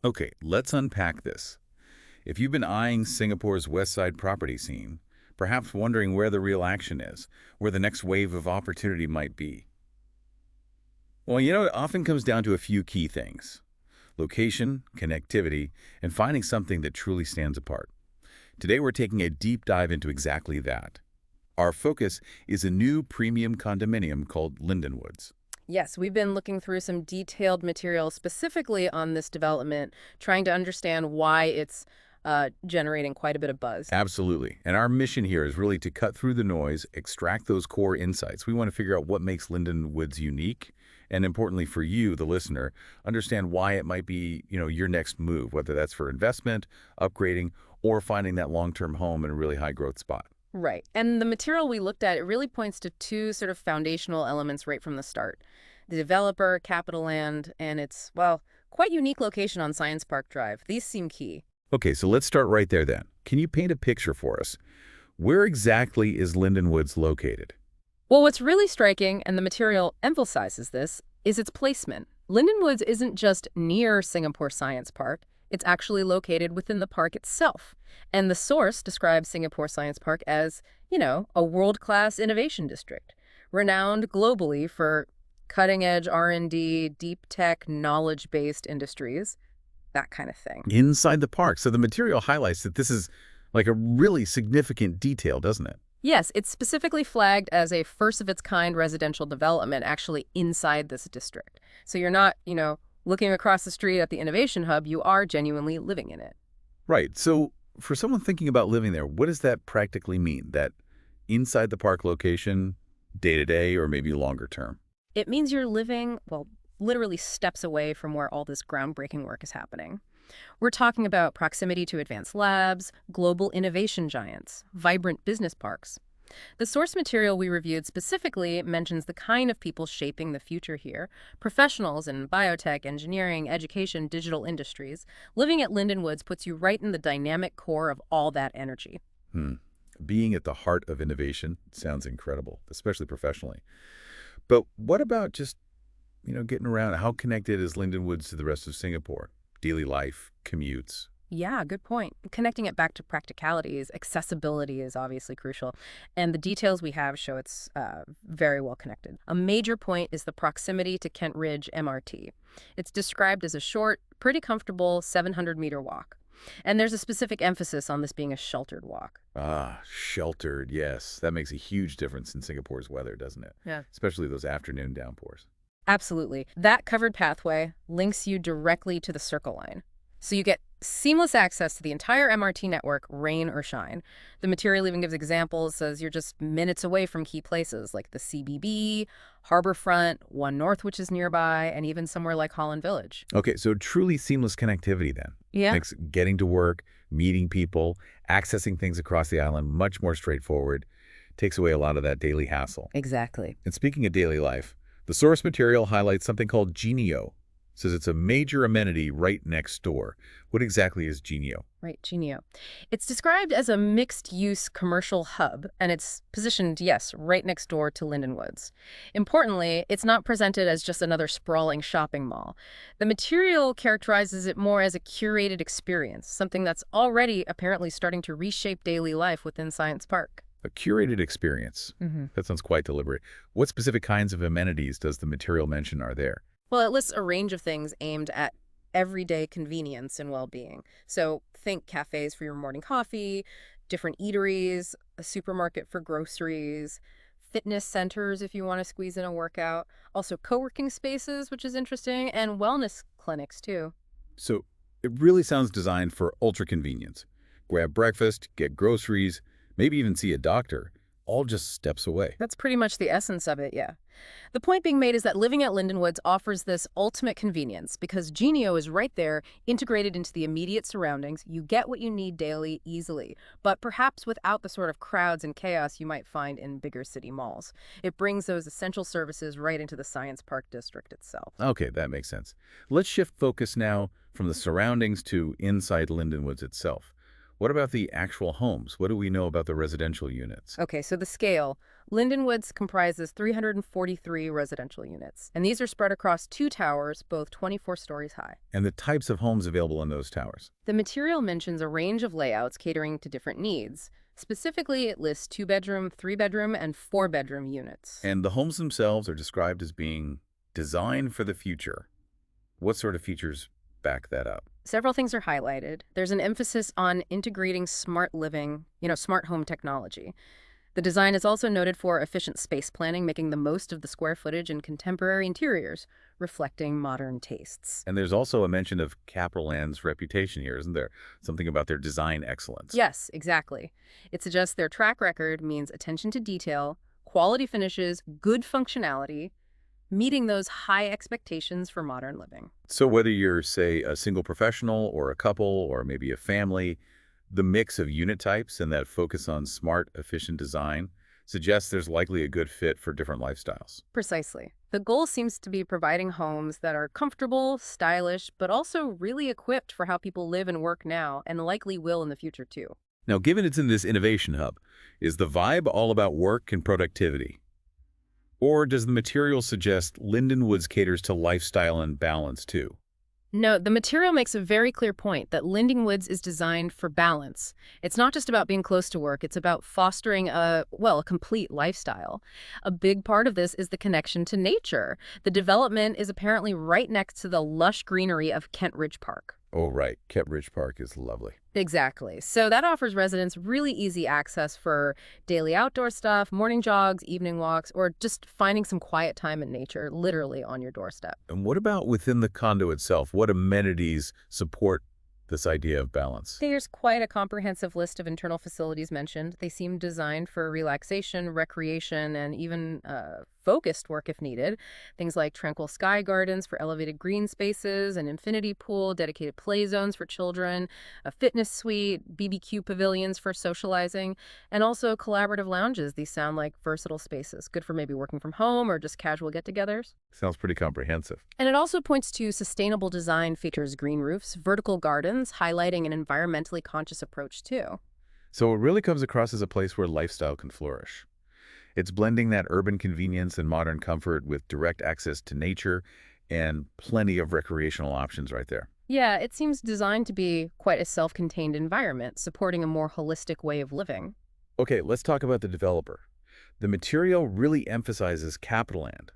Okay, let's unpack this. If you've been eyeing Singapore's West Side property scene, perhaps wondering where the real action is, where the next wave of opportunity might be. Well, it often comes down to a few key things: location, connectivity, and finding something that truly stands apart. Today we're taking a deep dive into exactly that. Our focus is a new premium condominium called Lyndenwoods. Yes, we've been looking through some detailed material specifically on this development, trying to understand why it's generating quite a bit of buzz. Absolutely. And our mission here is really to cut through the noise, extract those core insights. We want to figure out what makes Linden Woods unique, and importantly for you, the listener, understand why it might be, your next move, whether that's for investment, upgrading, or finding that long-term home in a really high-growth spot. Right. And the material we looked at, it really points to two sort of foundational elements right from the start. The developer, Capitaland, and its, well, quite unique location on Science Park Drive. These seem key. Okay, so let's start right there then. Can you paint a picture for us? Where exactly is Linden Woods located? Well, what's really striking, and the material emphasizes this, is its placement. Lindenwoods isn't just near Singapore Science Park. It's actually located within the park itself. And the source describes Singapore Science Park as, a world-class innovation district, renowned globally for cutting-edge R&D, deep tech, knowledge-based industries, that kind of thing. Inside the park. So the material highlights that this is like a really significant detail, doesn't it? Yes, it's specifically flagged as a first-of-its-kind residential development actually inside this district. So you're not, looking across the street at the Innovation Hub, you are genuinely living in it. Right. So for someone thinking about living there, what does that practically mean? That inside the park location, day to day, or maybe longer term? It means you're living, well, literally steps away from where all this groundbreaking work is happening. We're talking about proximity to advanced labs, global innovation giants, vibrant business parks. The source material we reviewed specifically mentions the kind of people shaping the future here: professionals in biotech, engineering, education, digital industries. Living at Lindenwoods puts you right in the dynamic core of all that energy. Hmm. Being at the heart of innovation sounds incredible, especially professionally. But what about just, getting around? How connected is Linden Woods to the rest of Singapore? Daily life, commutes. Yeah, good point. Connecting it back to practicalities, accessibility is obviously crucial, and the details we have show it's very well connected. A major point is the proximity to Kent Ridge MRT. It's described as a short, pretty comfortable 700-meter walk. And there's a specific emphasis on this being a sheltered walk. Ah, sheltered, yes. That makes a huge difference in Singapore's weather, doesn't it? Yeah. Especially those afternoon downpours. Absolutely. That covered pathway links you directly to the Circle Line. So you get seamless access to the entire MRT network, rain or shine. The material even gives examples, says you're just minutes away from key places like the CBB, Harbourfront, One North, which is nearby, and even somewhere like Holland Village. Okay, so truly seamless connectivity then. Yeah. Makes getting to work, meeting people, accessing things across the island much more straightforward. Takes away a lot of that daily hassle. Exactly. And speaking of daily life, the source material highlights something called Genio. Says it's a major amenity right next door. What exactly is Genio? Right, Genio. It's described as a mixed-use commercial hub, and it's positioned, yes, right next door to Lindenwoods. Importantly, it's not presented as just another sprawling shopping mall. The material characterizes it more as a curated experience, something that's already apparently starting to reshape daily life within Science Park. A curated experience. That sounds quite deliberate. What specific kinds of amenities does the material mention are there? Well, it lists a range of things aimed at everyday convenience and well-being. So think cafes for your morning coffee, different eateries, a supermarket for groceries, fitness centers if you want to squeeze in a workout, also co-working spaces, which is interesting, and wellness clinics too. So it really sounds designed for ultra convenience. Grab breakfast, get groceries, maybe even see a doctor, all just steps away. That's pretty much the essence of it, yeah. The point being made is that living at Lindenwoods offers this ultimate convenience because Genio is right there, integrated into the immediate surroundings. You get what you need daily, easily, but perhaps without the sort of crowds and chaos you might find in bigger city malls. It brings those essential services right into the Science Park district itself. Okay, that makes sense. Let's shift focus now from the surroundings to inside Lindenwoods itself. What about the actual homes? What do we know about the residential units? Okay, so the scale. Lyndenwoods comprises 343 residential units, and these are spread across two towers, both 24 stories high. And the types of homes available in those towers? The material mentions a range of layouts catering to different needs. Specifically, it lists two-bedroom, three-bedroom, and four-bedroom units. And the homes themselves are described as being designed for the future. What sort of features back that up? Several things are highlighted. There's an emphasis on integrating smart living, smart home technology. The design is also noted for efficient space planning, making the most of the square footage and contemporary interiors, reflecting modern tastes. And there's also a mention of Capitaland's reputation here, isn't there? Something about their design excellence. Yes, exactly. It suggests their track record means attention to detail, quality finishes, good functionality, meeting those high expectations for modern living. So whether you're, say, a single professional or a couple or maybe a family, the mix of unit types and that focus on smart, efficient design suggests there's likely a good fit for different lifestyles. Precisely. The goal seems to be providing homes that are comfortable, stylish, but also really equipped for how people live and work now, and likely will in the future too. Now, given it's in this innovation hub, is the vibe all about work and productivity? Or does the material suggest Lyndenwoods caters to lifestyle and balance too? No, the material makes a very clear point that Lyndenwoods is designed for balance. It's not just about being close to work, it's about fostering a complete lifestyle. A big part of this is the connection to nature. The development is apparently right next to the lush greenery of Kent Ridge Park. Oh, right. Kent Ridge Park is lovely. Exactly. So that offers residents really easy access for daily outdoor stuff, morning jogs, evening walks, or just finding some quiet time in nature, literally on your doorstep. And what about within the condo itself? What amenities support this idea of balance? There's quite a comprehensive list of internal facilities mentioned. They seem designed for relaxation, recreation, and even focused work if needed. Things like tranquil sky gardens for elevated green spaces, an infinity pool, dedicated play zones for children, a fitness suite, BBQ pavilions for socializing, and also collaborative lounges. These sound like versatile spaces, good for maybe working from home or just casual get-togethers. Sounds pretty comprehensive. And it also points to sustainable design features green roofs, vertical gardens, highlighting an environmentally conscious approach too. So it really comes across as a place where lifestyle can flourish. It's blending that urban convenience and modern comfort with direct access to nature and plenty of recreational options right there. Yeah, it seems designed to be quite a self-contained environment, supporting a more holistic way of living. Okay, let's talk about the developer. The material really emphasizes Capitaland.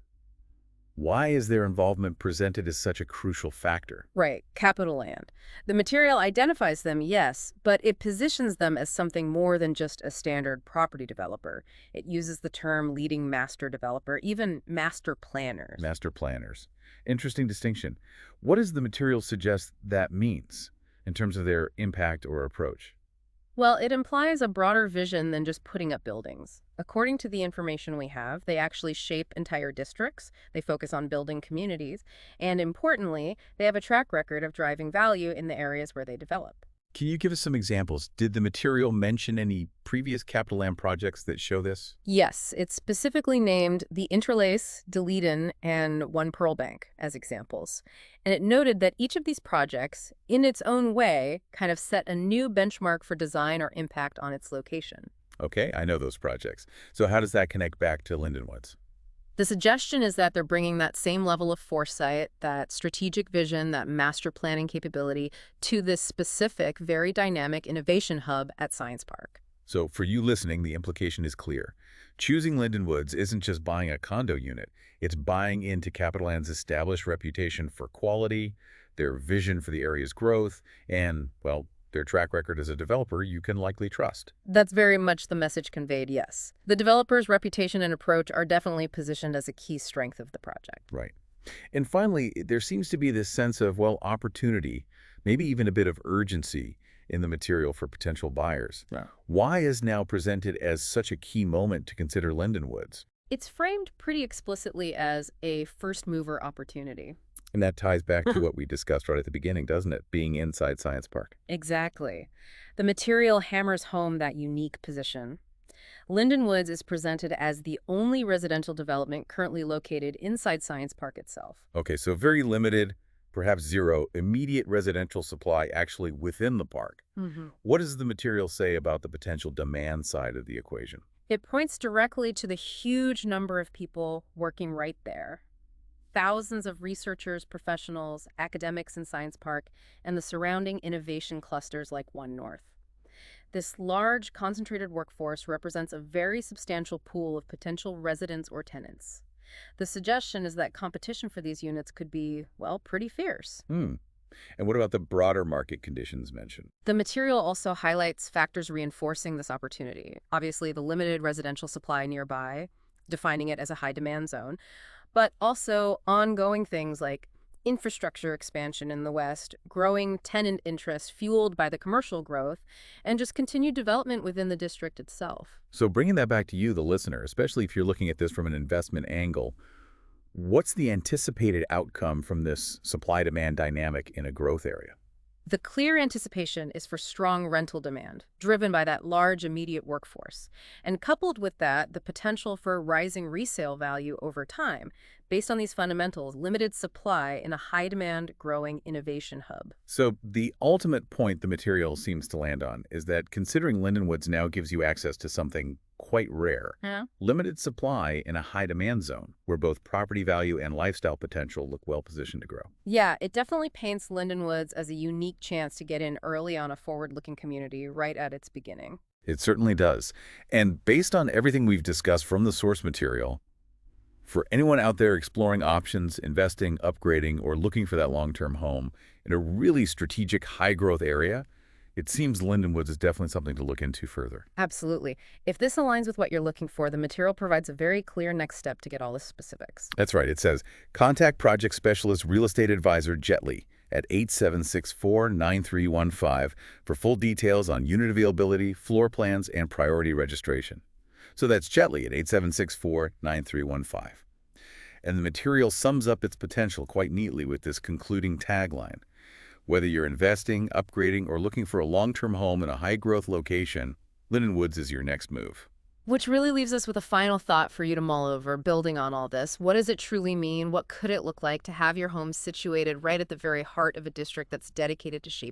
Why is their involvement presented as such a crucial factor? Right, Capitaland. The material identifies them, yes, but it positions them as something more than just a standard property developer. It uses the term leading master developer, even master planners. Master planners. Interesting distinction. What does the material suggest that means in terms of their impact or approach? Well, it implies a broader vision than just putting up buildings. According to the information we have, they actually shape entire districts, they focus on building communities, and importantly, they have a track record of driving value in the areas where they develop. Can you give us some examples? Did the material mention any previous Capitaland projects that show this? Yes, it's specifically named the Interlace, Deleden, and One Pearl Bank as examples. And it noted that each of these projects, in its own way, kind of set a new benchmark for design or impact on its location. Okay, I know those projects. So how does that connect back to Lyndenwoods? The suggestion is that they're bringing that same level of foresight, that strategic vision, that master planning capability to this specific, very dynamic innovation hub at Science Park. So for you listening, the implication is clear. Choosing Lyndenwoods isn't just buying a condo unit. It's buying into Capitaland's established reputation for quality, their vision for the area's growth, and, well, their track record as a developer you can likely trust. That's very much the message conveyed, yes. The developer's reputation and approach are definitely positioned as a key strength of the project. Right. And finally, there seems to be this sense of, well, opportunity, maybe even a bit of urgency in the material for potential buyers. Yeah. Why is now presented as such a key moment to consider Lyndenwoods? It's framed pretty explicitly as a first-mover opportunity. And that ties back to what we discussed right at the beginning, doesn't it? Being inside Science Park. Exactly. The material hammers home that unique position. Lyndenwoods is presented as the only residential development currently located inside Science Park itself. Okay, so very limited, perhaps zero, immediate residential supply actually within the park. What does the material say about the potential demand side of the equation? It points directly to the huge number of people working right there. Thousands of researchers, professionals, academics in Science Park, and the surrounding innovation clusters like One North. This large, concentrated workforce represents a very substantial pool of potential residents or tenants. The suggestion is that competition for these units could be, well, pretty fierce. Hmm. And what about the broader market conditions mentioned? The material also highlights factors reinforcing this opportunity. Obviously, the limited residential supply nearby, defining it as a high-demand zone, but also ongoing things like infrastructure expansion in the West, growing tenant interest fueled by the commercial growth, and just continued development within the district itself. So bringing that back to you, the listener, especially if you're looking at this from an investment angle, what's the anticipated outcome from this supply-demand dynamic in a growth area? The clear anticipation is for strong rental demand, driven by that large immediate workforce. And coupled with that, the potential for rising resale value over time, based on these fundamentals, limited supply in a high-demand, growing innovation hub. So the ultimate point the material seems to land on is that considering Lyndenwoods now gives you access to something quite rare, Yeah. limited supply in a high-demand zone where both property value and lifestyle potential look well-positioned to grow. Yeah, it definitely paints Lyndenwoods as a unique chance to get in early on a forward-looking community right at its beginning. It certainly does. And based on everything we've discussed from the source material, for anyone out there exploring options, investing, upgrading, or looking for that long-term home in a really strategic high-growth area, it seems Lyndenwoods is definitely something to look into further. Absolutely. If this aligns with what you're looking for, the material provides a very clear next step to get all the specifics. That's right. It says, contact project specialist real estate advisor Jetley at 8764-9315 for full details on unit availability, floor plans, and priority registration. So that's Jetley at 8764-9315. And the material sums up its potential quite neatly with this concluding tagline. Whether you're investing, upgrading, or looking for a long-term home in a high-growth location, Lyndenwoods is your next move. Which really leaves us with a final thought for you to mull over, building on all this. What does it truly mean? What could it look like to have your home situated right at the very heart of a district that's dedicated to shaping